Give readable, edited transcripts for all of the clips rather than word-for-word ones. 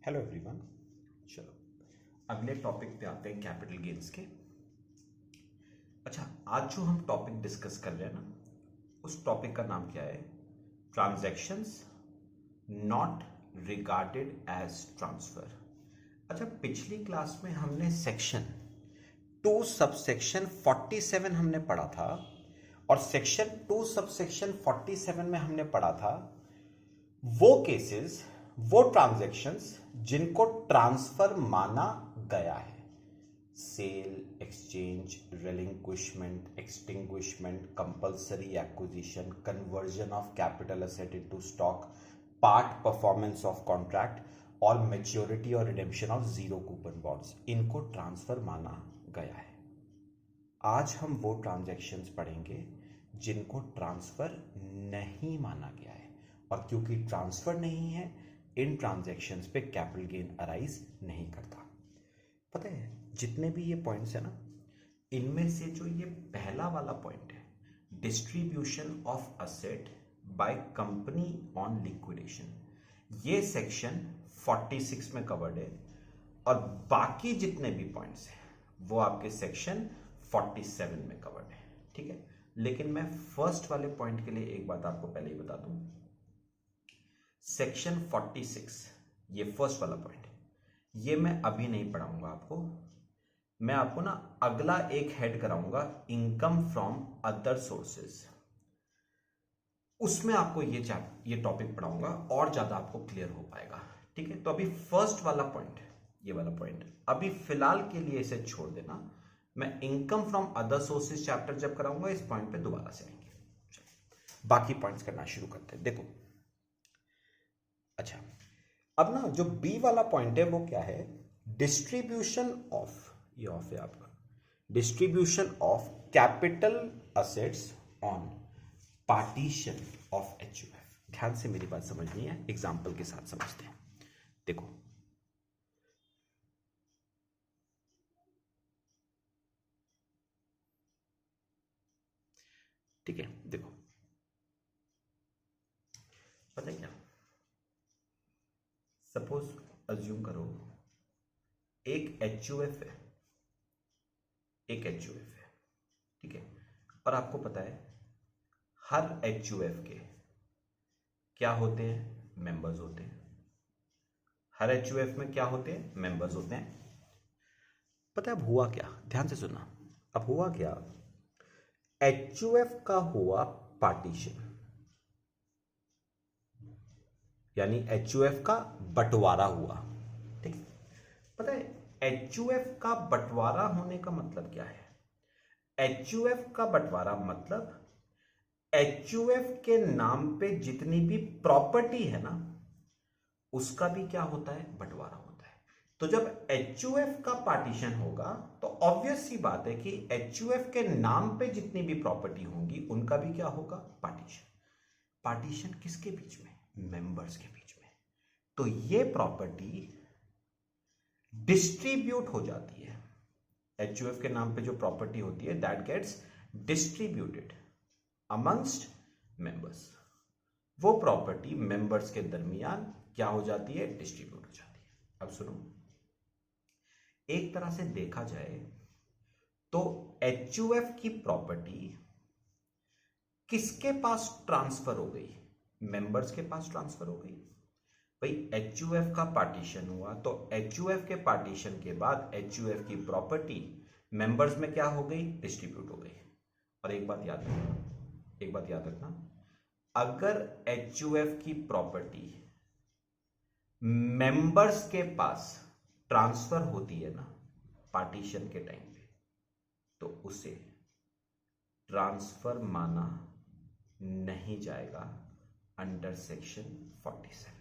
Hello everyone. चलो अगले topic पे आते हैं, कैपिटल गेन्स के। अच्छा, आज जो हम टॉपिक डिस्कस कर रहे हैं ना, उस टॉपिक का नाम क्या है? Transactions not regarded as transfer. अच्छा, पिछली क्लास में हमने सेक्शन 2 सबसेक्शन 47 हमने पढ़ा था, और सेक्शन 2 सबसेक्शन 47 में हमने पढ़ा था वो केसेस, वो ट्रांजैक्शंस जिनको ट्रांसफर माना गया है। Sale, exchange, relinquishment, extinguishment, compulsory acquisition, conversion of capital asset into stock, part performance of contract और मैच्योरिटी और redemption of zero coupon bonds, इनको ट्रांसफर माना गया है। आज हम वो ट्रांजैक्शंस पढ़ेंगे जिनको ट्रांसफर नहीं माना गया है, और क्योंकि ट्रांसफर नहीं है, इन ट्रांजैक्शंस पे कैपिटल गेन अराइज नहीं करता। पता है, जितने भी ये पॉइंट्स है ना, इनमें से जो ये पहला वाला पॉइंट है, distribution of asset by company on liquidation, ये सेक्शन 46 में कवर्ड है, और बाकी जितने भी पॉइंट्स हैं वो आपके सेक्शन 47 में कवर्ड है। ठीक है, लेकिन मैं फर्स्ट वाले पॉइंट के लिए एक बात आपको पहले ही बता दूं। सेक्शन 46, ये फर्स्ट वाला पॉइंट है, ये मैं अभी नहीं पढ़ाऊंगा आपको। मैं आपको ना अगला एक हेड कराऊंगा, इनकम फ्रॉम अदर सोर्सेज, उसमें आपको ये टॉपिक पढ़ाऊंगा और ज्यादा आपको क्लियर हो पाएगा। ठीक है, तो अभी फर्स्ट वाला पॉइंट, ये वाला पॉइंट अभी फिलहाल के लिए इसे छोड़ देना। मैं income from other sources chapter जब कराऊंगा, इस पॉइंट पे दोबारा से आएंगे। बाकी पॉइंट्स करना शुरू करते हैं। देखो, अच्छा, अब ना जो बी वाला पॉइंट है वो क्या है? डिस्ट्रीब्यूशन ऑफ, ये ऑफ है आपका, distribution of capital assets on partition of HUF. ध्यान से मेरी बात समझनी है, एग्जांपल के साथ समझते हैं। देखो, ठीक है, देखो, पता है क्या, सपोज अज्यूम करो एक एचयूएफ है, एक एचयूएफ है, ठीक है, और आपको पता है हर एचयूएफ के क्या होते हैं? मेंबर्स होते हैं। हर एचयूएफ में क्या होते हैं? मेंबर्स होते हैं। पता है अब हुआ क्या? ध्यान से सुनना। अब हुआ क्या? एचयूएफ का हुआ पार्टीशन, यानी एचयूएफ का बंटवारा हुआ। ठीक है, पता है एचयूएफ का बंटवारा होने का मतलब क्या है? एचयूएफ का बंटवारा मतलब एचयूएफ के नाम पे जितनी भी प्रॉपर्टी है ना, उसका भी क्या होता है? बंटवारा होता है। तो जब एचयूएफ का पार्टीशन होगा तो ऑब्वियस सी बात है कि एचयूएफ के नाम पे जितनी भी प्रॉपर्टी होंगी उनका भी क्या होगा? पार्टीशन। पार्टीशन किसके बीच में? मेंबर्स के बीच में। तो ये प्रॉपर्टी डिस्ट्रीब्यूट हो जाती है। एचयूएफ के नाम पे जो प्रॉपर्टी होती है, that gets distributed amongst members. वो प्रॉपर्टी मेंबर्स के दरमियान क्या हो जाती है? डिस्ट्रीब्यूट हो जाती है। अब सुनो, एक तरह से देखा जाए तो एचयूएफ की प्रॉपर्टी किसके पास ट्रांसफर हो गई? मेंबर्स के पास ट्रांसफर हो गई। भाई एचयूएफ का पार्टीशन हुआ तो एचयूएफ के पार्टीशन के बाद एचयूएफ की प्रॉपर्टी मेंबर्स में क्या हो गई? डिस्ट्रीब्यूट हो गई। और एक बात याद रखना, अगर एचयूएफ की प्रॉपर्टी मेंबर्स के पास ट्रांसफर होती है ना पार्टीशन के टाइम पे, तो उसे ट्रांसफर माना नहीं जाएगा अंडर सेक्शन 47।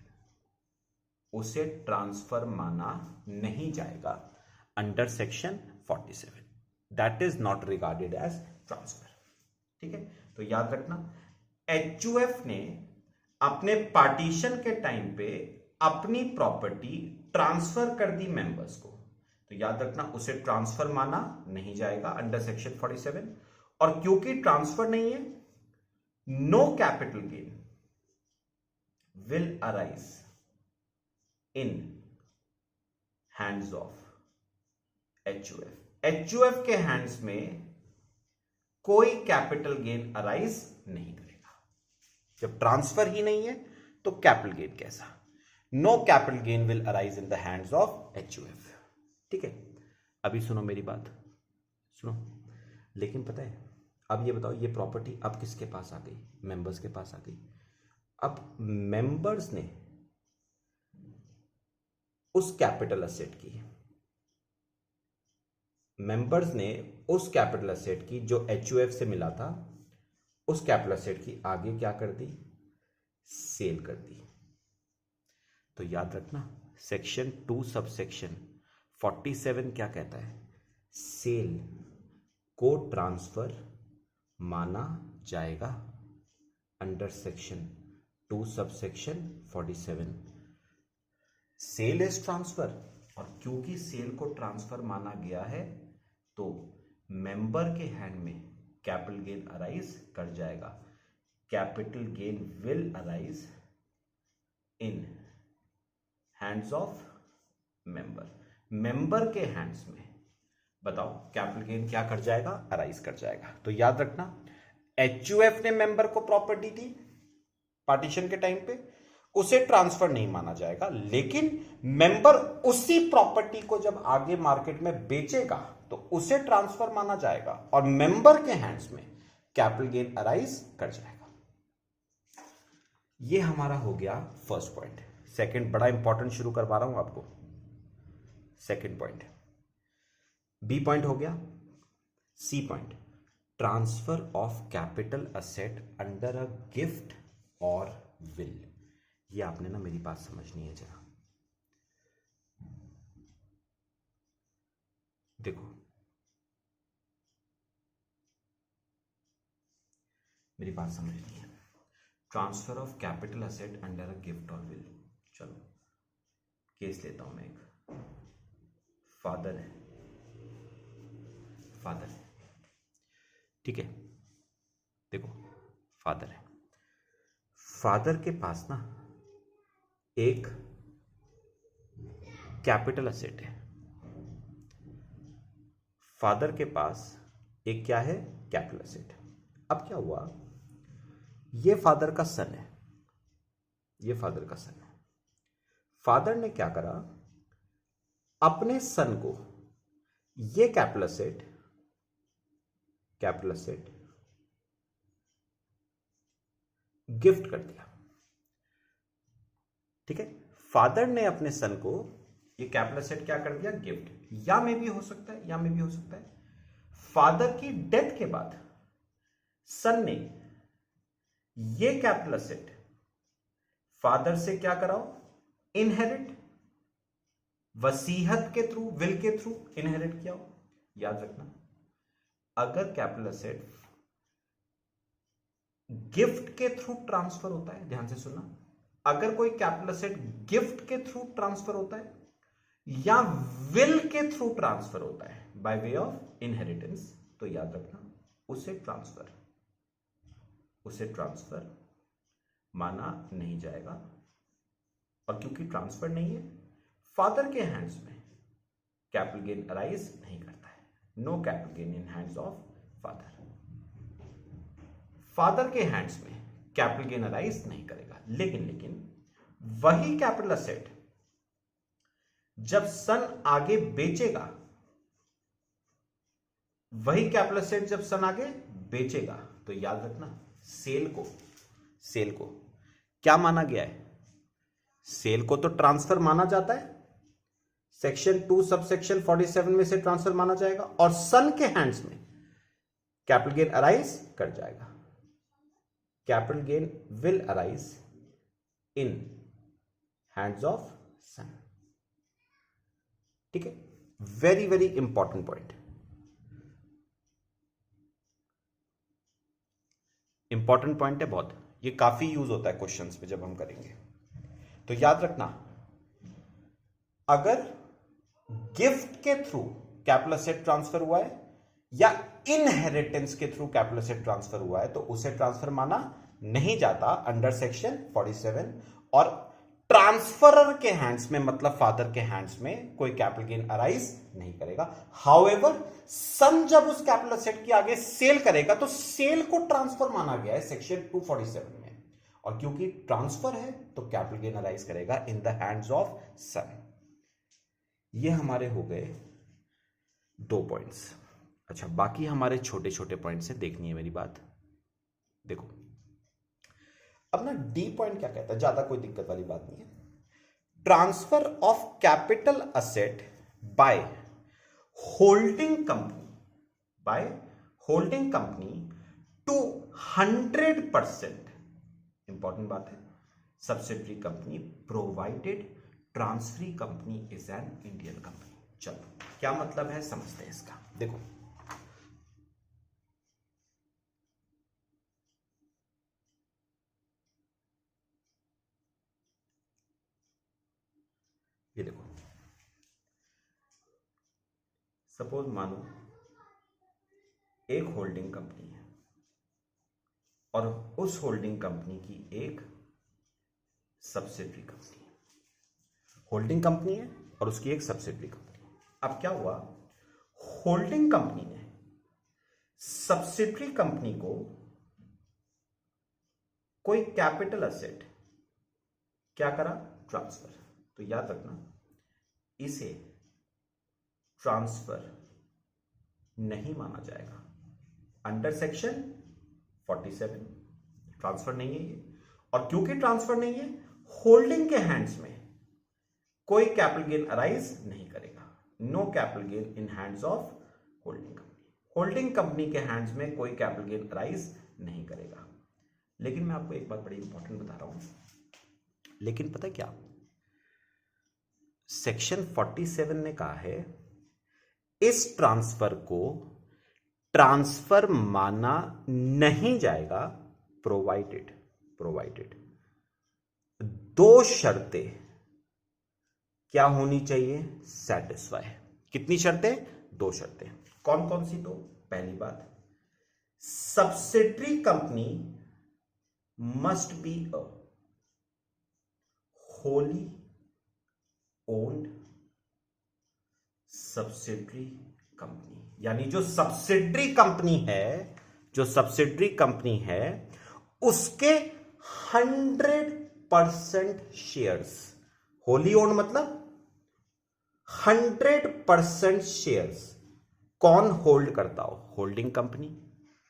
उसे ट्रांसफर माना नहीं जाएगा under section 47। That is not regarded as transfer. ठीक है, तो याद रखना, एचयूएफ ने अपने पार्टीशन के टाइम पे अपनी प्रॉपर्टी ट्रांसफर कर दी मेंबर्स को, तो याद रखना उसे ट्रांसफर माना नहीं जाएगा अंडर सेक्शन 47। और क्योंकि ट्रांसफर नहीं है, no capital gain will arise in hands of HUF. HUF के हैंड्स में कोई कैपिटल गेन अराइज नहीं करेगा। जब ट्रांसफर ही नहीं है तो कैपिटल गेन कैसा? No capital gain will arise in the hands of HUF. ठीक है, अभी सुनो मेरी बात, सुनो। लेकिन पता है, अब ये बताओ, ये प्रॉपर्टी अब किसके पास आ गई? मेंबर्स के पास आ गई। अब मेंबर्स ने उस कैपिटल एसेट की, मेंबर्स ने उस कैपिटल एसेट की जो एचयूएफ से मिला था, उस कैपिटल एसेट की आगे क्या कर दी? सेल कर दी। तो याद रखना, सेक्शन 2 सबसेक्शन 47 क्या कहता है? सेल को ट्रांसफर माना जाएगा under section 2 subsection 47। Sale is transfer, और क्योंकि सेल को ट्रांसफर माना गया है तो मेंबर के हैंड में कैपिटल गेन अराइज कर जाएगा। Capital gain will arise in hands of member. Member के हैंड्स में बताओ कैपिटल गेन क्या कर जाएगा? अराइज कर जाएगा। तो याद रखना, एचयूएफ ने मेंबर को प्रॉपर्टी दी पार्टीशन के टाइम पे, उसे ट्रांसफर नहीं माना जाएगा, लेकिन मेंबर उसी प्रॉपर्टी को जब आगे मार्केट में बेचेगा तो उसे ट्रांसफर माना जाएगा और मेंबर के हैंड्स में कैपिटल गेन अराइज कर जाएगा। ये हमारा हो गया फर्स्ट पॉइंट। सेकंड बड़ा इंपॉर्टेंट शुरू करवा रहा हूं आपको। सेकंड पॉइंट, बी पॉइंट हो गया। C point, transfer of capital asset under a gift और विल। ये आपने ना मेरी बात समझनी है जरा। देखो, मेरी बात समझनी है। Transfer of capital asset under a gift और विल। चलो केस लेता हूं मैं एक। फादर है, फादर है, ठीक है। देखो, फादर है, फादर के पास ना एक कैपिटल असेट है। फादर के पास एक क्या है? Capital asset. अब क्या हुआ, ये फादर का सन है, ये फादर का सन है। फादर ने क्या करा, अपने सन को ये कैपिटल असेट गिफ्ट कर दिया। ठीक है, फादर ने अपने सन को ये कैपिटल असेट क्या कर दिया? गिफ्ट। या में भी हो सकता है, या में भी हो सकता है फादर की डेथ के बाद सन ने ये कैपिटल असेट फादर से क्या कराओ? इनहेरिट, वसीयत के थ्रू, विल के थ्रू इनहेरिट किया हो। याद रखना, अगर कैपिटल असेट गिफ्ट के थ्रू ट्रांसफर होता है, ध्यान से सुनना, अगर कोई कैपिटल असेट गिफ्ट के थ्रू ट्रांसफर होता है या विल के थ्रू ट्रांसफर होता है बाय वे ऑफ इनहेरिटेंस, तो याद रखना उसे ट्रांसफर माना नहीं जाएगा। और क्योंकि ट्रांसफर नहीं है, फादर के हैंड्स में कैपिटल गेन अराइज नहीं करता है। No capital gain in hands of father. Father के हैंड्स में कैपिटल गेन अराइज नहीं करेगा। लेकिन वही कैपिटल असेट जब सन आगे बेचेगा, वही कैपिटल असेट जब सन आगे बेचेगा, तो याद रखना सेल को क्या माना गया है? सेल को तो ट्रांसफर माना जाता है, सेक्शन 2 सबसेक्शन 47 में से ट्रांसफर माना जाएगा और सन के हैंड्स में कैपिटल गेन अराइज कर जाएगा। Capital gain will arise in hands of son. ठीक है, very very important point, important point है बहुत। ये काफी यूज होता है क्वेश्चंस में जब हम करेंगे। तो याद रखना, अगर गिफ्ट के थ्रू कैपिटल असेट ट्रांसफर हुआ है या इनहेरिटेंस के थ्रू कैपिटल असेट ट्रांसफर हुआ है, तो उसे ट्रांसफर माना नहीं जाता अंडर सेक्शन 47। और ट्रांसफरर के हैंड्स में, मतलब फादर के हैंड्स में, कोई कैपिटल गेन अराइज नहीं करेगा। हाउएवर सन जब उस कैपिटल असेट के आगे सेल करेगा तो सेल को ट्रांसफर माना गया है सेक्शन 247 में, और क्योंकि ट्रांसफर है तो कैपिटल गेन अराइज करेगा इन द हैंड्स ऑफ सन। ये हमारे हो गए 2 पॉइंट्स। अच्छा, बाकी हमारे छोटे छोटे पॉइंट्स हैं, देखनी है मेरी बात। देखो अब ना डी पॉइंट क्या कहता है, ज्यादा कोई दिक्कत वाली बात नहीं है। Transfer of capital asset by holding company, by holding company to 100%, important बात है, subsidiary company provided transferee company is an Indian company. चलो क्या मतलब है समझते हैं इसका। देखो ये देखो, सपोज मानो एक होल्डिंग कंपनी है और उस होल्डिंग कंपनी की एक सब्सिडरी कंपनी है। होल्डिंग कंपनी है और उसकी एक सब्सिडरी कंपनी है। अब क्या हुआ, होल्डिंग कंपनी ने सब्सिडरी कंपनी को कोई कैपिटल असेट क्या करा, ट्रांसफर। तो याद रखना इसे ट्रांसफर नहीं माना जाएगा अंडर सेक्शन 47, ट्रांसफर नहीं है ये। और क्योंकि ट्रांसफर नहीं है, होल्डिंग के हैंड्स में कोई कैपिटल गेन अराइज नहीं करेगा। No capital gain in hands of holding company. Holding company के हैंड्स में कोई कैपिटल गेन अराइज नहीं करेगा। लेकिन मैं आपको एक बात बड़ी इंपॉर्टेंट बता रहा हूं, लेकिन पता है क्या, सेक्शन 47 ने कहा है इस ट्रांसफर को ट्रांसफर माना नहीं जाएगा प्रोवाइडेड 2 शर्तें क्या होनी चाहिए, सेटिस्फाई। कितनी शर्तें, 2 शर्तें। कौन कौन सी? तो पहली बात, subsidiary company must be a wholly owned subsidiary company, यानी जो सब्सिडरी कंपनी है उसके 100% शेयर्स, होली ओन्ड मतलब 100% शेयर्स कौन होल्ड करता हो, होल्डिंग कंपनी,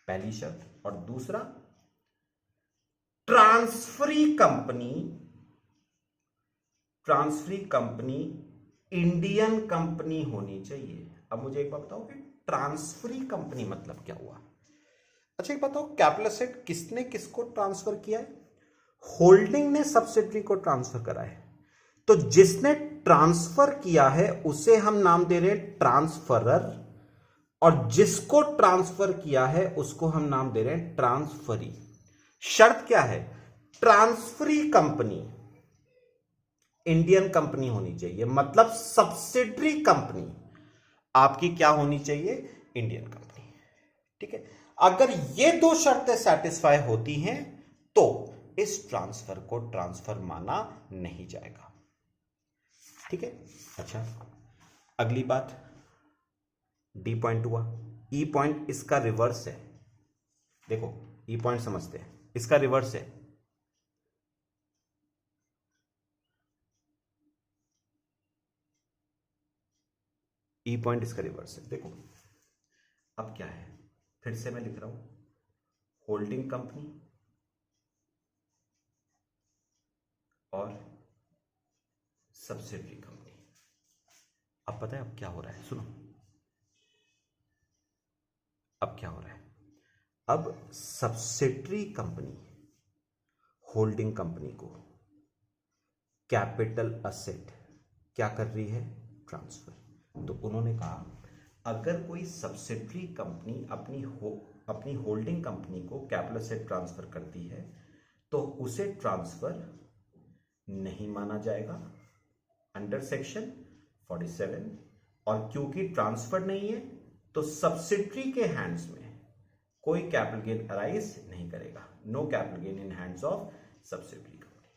पहली शर्त। और दूसरा, ट्रांसफरी कंपनी इंडियन कंपनी होनी चाहिए। अब मुझे एक बात बताओ कि ट्रांसफरी कंपनी मतलब क्या हुआ। अच्छा एक बताओ, कैपिटल असेट किसने किसको ट्रांसफर किया है, होल्डिंग ने सब्सिडरी को ट्रांसफर करा है। तो जिसने ट्रांसफर किया है उसे हम नाम दे रहे हैं ट्रांसफरर, और जिसको ट्रांसफर किया है उसको हम नाम दे रहे हैं ट्रांसफरी। शर्त क्या है, ट्रांसफरी कंपनी इंडियन कंपनी होनी चाहिए, मतलब सब्सिडरी कंपनी आपकी क्या होनी चाहिए, इंडियन कंपनी। ठीक है, अगर ये 2 शर्तें सेटिस्फाई होती हैं तो इस ट्रांसफर को ट्रांसफर माना नहीं जाएगा। ठीक है। अच्छा अगली बात, डी पॉइंट हुआ। ई पॉइंट इसका रिवर्स है। देखो ई पॉइंट समझते हैं, इसका रिवर्स है। ई पॉइंट इसका रिवर्स है। देखो अब क्या है, फिर से मैं लिख रहा हूं, होल्डिंग कंपनी और सब्सिडरी कंपनी। अब पता है अब क्या हो रहा है, सुनो अब क्या हो रहा है। अब सब्सिडरी कंपनी होल्डिंग कंपनी को कैपिटल असेट क्या कर रही है, ट्रांसफर। तो उन्होंने कहा अगर कोई सब्सिडरी कंपनी अपनी होल्डिंग कंपनी को कैपिटल असेट ट्रांसफर करती है तो उसे ट्रांसफर नहीं माना जाएगा अंडर सेक्शन 47, और क्योंकि ट्रांसफर नहीं है तो सब्सिडरी के हैंड्स में कोई कैपिटल गेन अराइज नहीं करेगा। No capital gain in hands of subsidiary company.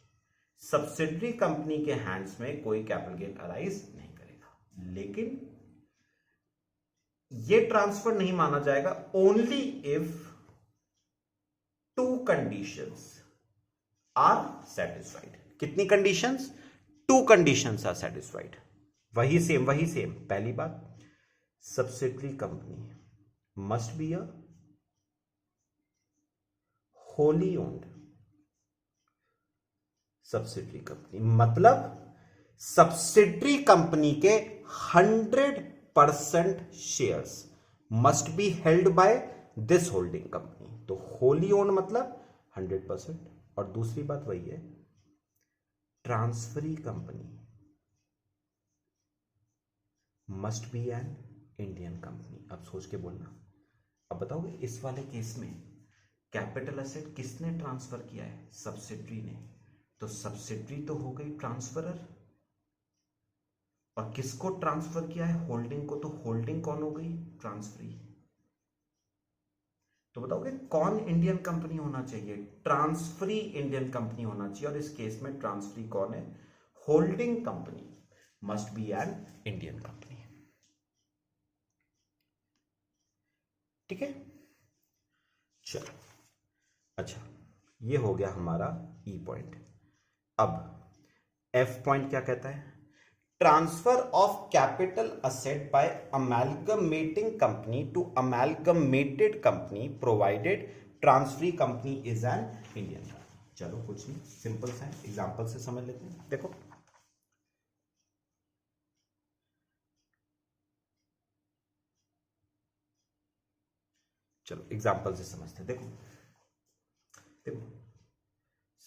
Subsidiary company के हैंड्स में कोई कैपिटल गेन अराइज नहीं करेगा। लेकिन ये ट्रांसफर नहीं माना जाएगा only if two conditions are satisfied. कितनी conditions? Two conditions are satisfied. वही सेम पहली बात, subsidiary company must be a wholly owned subsidiary company, मतलब सब्सिडरी कंपनी के 100% shares must be held by this holding company. तो wholly owned मतलब 100%। और दूसरी बात वही है, transferee company must be an Indian company. अब सोच के बोलना। अब बताओगे इस वाले केस में कैपिटल एसेट किसने ट्रांसफर किया है? सब्सिडरी ने। तो सब्सिडरी तो हो गई ट्रांसफरर, और किसको ट्रांसफर किया है? होल्डिंग को। तो होल्डिंग कौन हो गई? ट्रांसफरी। तो बताओगे कौन इंडियन कंपनी होना चाहिए? ट्रांसफरी इंडियन कंपनी होना चाहिए। और इस केस में ट्रांसफरी कौन है? Holding company must be an Indian company. ठीक है, चलो। अच्छा, ये हो गया हमारा ई पॉइंट। अब एफ पॉइंट क्या कहता है? Transfer of capital asset by amalgamating company to amalgamated company provided transferee company is an Indian company. चलो कुछ नहीं, सिंपल सा है, एग्जांपल से समझ लेते हैं। देखो चलो एग्जांपल से समझते हैं। देखो देखो,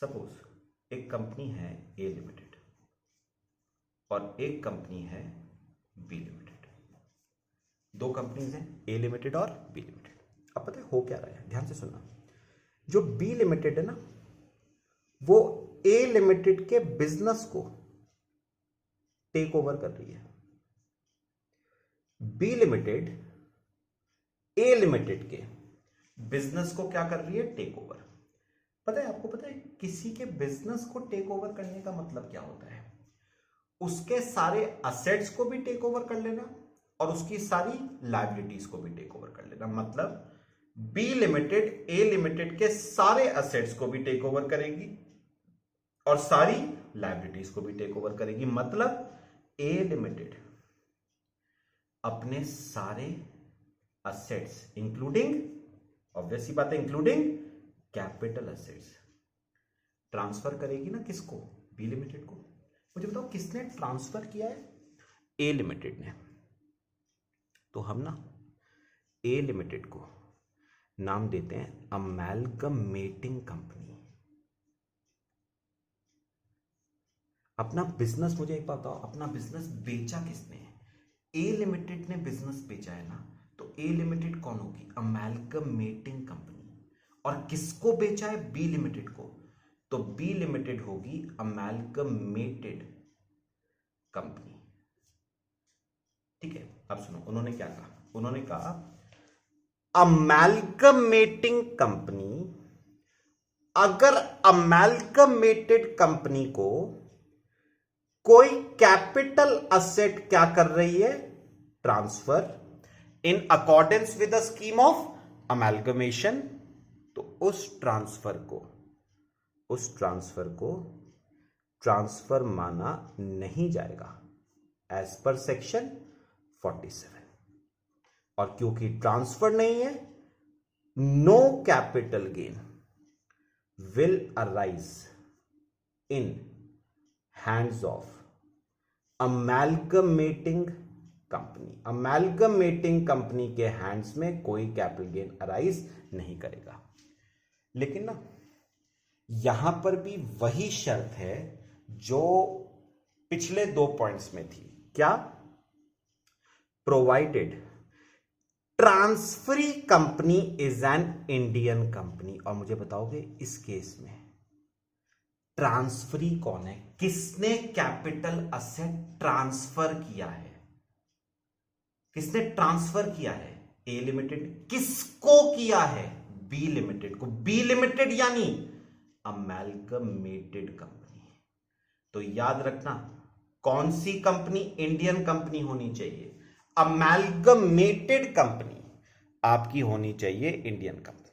सपोज एक कंपनी है ए लिमिटेड और एक कंपनी है बी लिमिटेड। दो कंपनीज हैं, ए लिमिटेड और बी लिमिटेड। अब पता है हो क्या रहा है? ध्यान से सुनना। जो बी लिमिटेड है ना, वो ए लिमिटेड के बिजनेस को टेक ओवर कर रही है। बी लिमिटेड ए लिमिटेड के बिजनेस को क्या कर रही है? Take over. पता है आपको? पता है किसी के बिजनेस को टेक ओवर करने का मतलब क्या होता है? उसके सारे असेट्स को भी टेक ओवर कर लेना और उसकी सारी लायबिलिटीज को भी टेक ओवर कर लेना। मतलब बी लिमिटेड ए लिमिटेड के सारे असेट्स को भी टेक ओवर करेगी और सारी लायबिलिटीज को भी टेक ओवर करेगी। मतलब ए लिमिटेड अपने सारे असेट्स इंक्लूडिंग, ऑब्वियस सी बात है, इंक्लूडिंग कैपिटल असेट्स ट्रांसफर करेगी ना किसको? बी लिमिटेड को। मुझे बताओ किसने ट्रांसफर किया है? ए लिमिटेड ने। तो हम ना ए लिमिटेड को नाम देते हैं अमेलगमेटिंग कंपनी। अपना बिजनेस, मुझे एक बात बताओ, अपना बिजनेस बेचा किसने? ए लिमिटेड ने बिजनेस बेचा है ना। तो ए लिमिटेड कौन होगी? अमेलगमेटिंग कंपनी। और किसको बेचा है? बी लिमिटेड को। तो बी लिमिटेड होगी अमेलगमेटेड कंपनी। ठीक है, अब सुनो उन्होंने क्या कहा। उन्होंने कहा अमेलगमेटिंग कंपनी, अगर अमेलगमेटेड कंपनी को कोई कैपिटल असेट क्या कर रही है? Transfer in accordance with the scheme of amalgamation, तो उस ट्रांसफर को ट्रांसफर माना नहीं जाएगा एज पर सेक्शन 47। और क्योंकि ट्रांसफर नहीं है, no capital gain will arise in hands of amalgamating company. Amalgamating company के हैंड्स में कोई कैपिटल गेन अराइज नहीं करेगा। लेकिन ना यहां पर भी वही शर्त है जो पिछले दो पॉइंट्स में थी। क्या? Provided transferee company is an Indian company. और मुझे बताओगे इस केस में ट्रांसफरी कौन है? किसने कैपिटल असेट ट्रांसफर किया है? किसने ट्रांसफर किया है? ए लिमिटेड। किसको किया है? बी लिमिटेड को। बी लिमिटेड यानी अमेलगमेटेड कंपनी। तो याद रखना कौन सी कंपनी इंडियन कंपनी होनी चाहिए, अमेलगमेटेड कंपनी आपकी होनी चाहिए इंडियन कंपनी।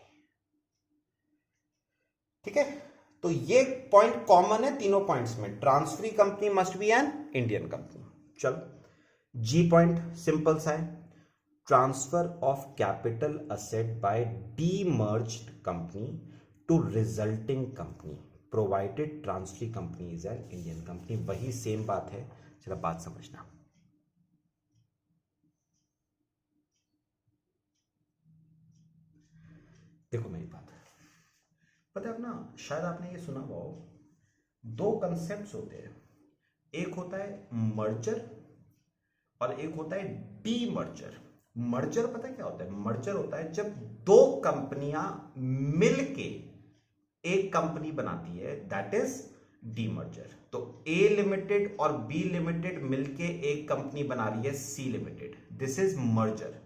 ठीक है, तो ये पॉइंट कॉमन है तीनों पॉइंट्स में, transferee company must be an Indian company. चलो जी पॉइंट सिंपल सा है, transfer of capital asset by demerged company to resulting company provided transferee company is an Indian company. वही सेम बात है, जरा बात समझना। देखो मेरी बात पता है अपना, शायद आपने ये सुना हुआ हो, दो कंसेप्ट्स होते हैं, एक होता है मर्जर और एक होता है डीमर्जर। मर्जर पता है क्या होता है? मर्जर होता है जब दो कंपनियां मिलके एक कंपनी बनाती है, दैट इज डीमर्जर। तो ए लिमिटेड और बी लिमिटेड मिलके एक कंपनी बना रही है C limited, this is merger.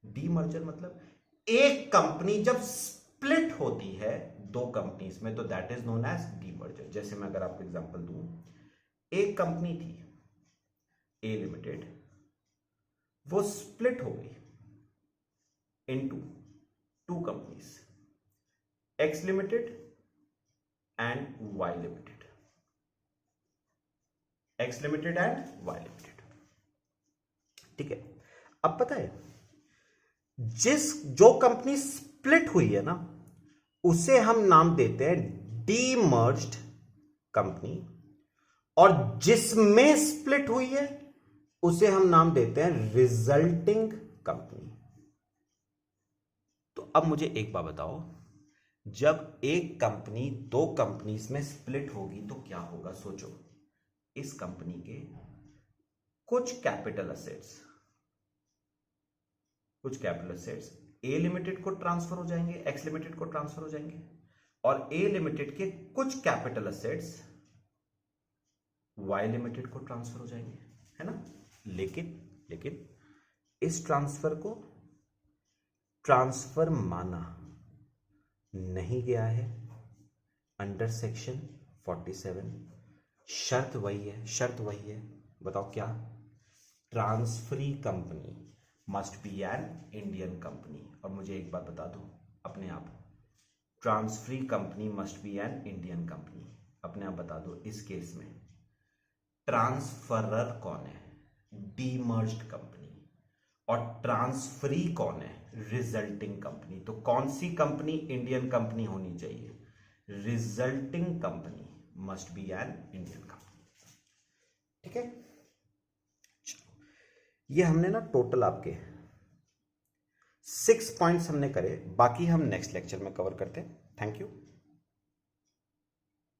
Demerger मतलब एक कंपनी जब स्प्लिट होती है दो कंपनीज में, तो that is known as demerger. जैसे मैं अगर आपको एग्जांपल दूं, एक कंपनी थी ए लिमिटेड, वो स्प्लिट हो गई into two companies, X limited and Y limited, X limited and Y limited. ठीक है, अब पता है जो कंपनी स्प्लिट हुई है ना, उसे हम नाम देते हैं डीमर्ज्ड कंपनी, और जिसमें स्प्लिट हुई है उसे हम नाम देते हैं रिजल्टिंग कंपनी। तो अब मुझे एक बात बताओ, जब एक कंपनी दो कंपनीज में स्प्लिट होगी तो क्या होगा? सोचो, इस कंपनी के कुछ कैपिटल असेट्स ए लिमिटेड को ट्रांसफर हो जाएंगे, एक्स लिमिटेड को ट्रांसफर हो जाएंगे, और ए लिमिटेड के कुछ कैपिटल असेट्स वाई लिमिटेड को ट्रांसफर हो जाएंगे, है ना। लेकिन इस ट्रांसफर को ट्रांसफर माना नहीं गया है अंडर सेक्शन 47। शर्त वही है, बताओ क्या? Transferee company must be an Indian company. और मुझे एक बात बता दो अपने आप, transferee company must be an Indian company, अपने आप बता दो। इस केस में ट्रांसफरर कौन है? डीमर्ज्ड कंपनी। और ट्रांसफरी कौन है? Resulting company. तो कौन सी कंपनी इंडियन कंपनी होनी चाहिए? Resulting company must be an Indian company. ठीक है, ये हमने ना टोटल आपके 6 पॉइंट्स हमने करे, बाकी हम नेक्स्ट लेक्चर में कवर करते हैं। Thank you.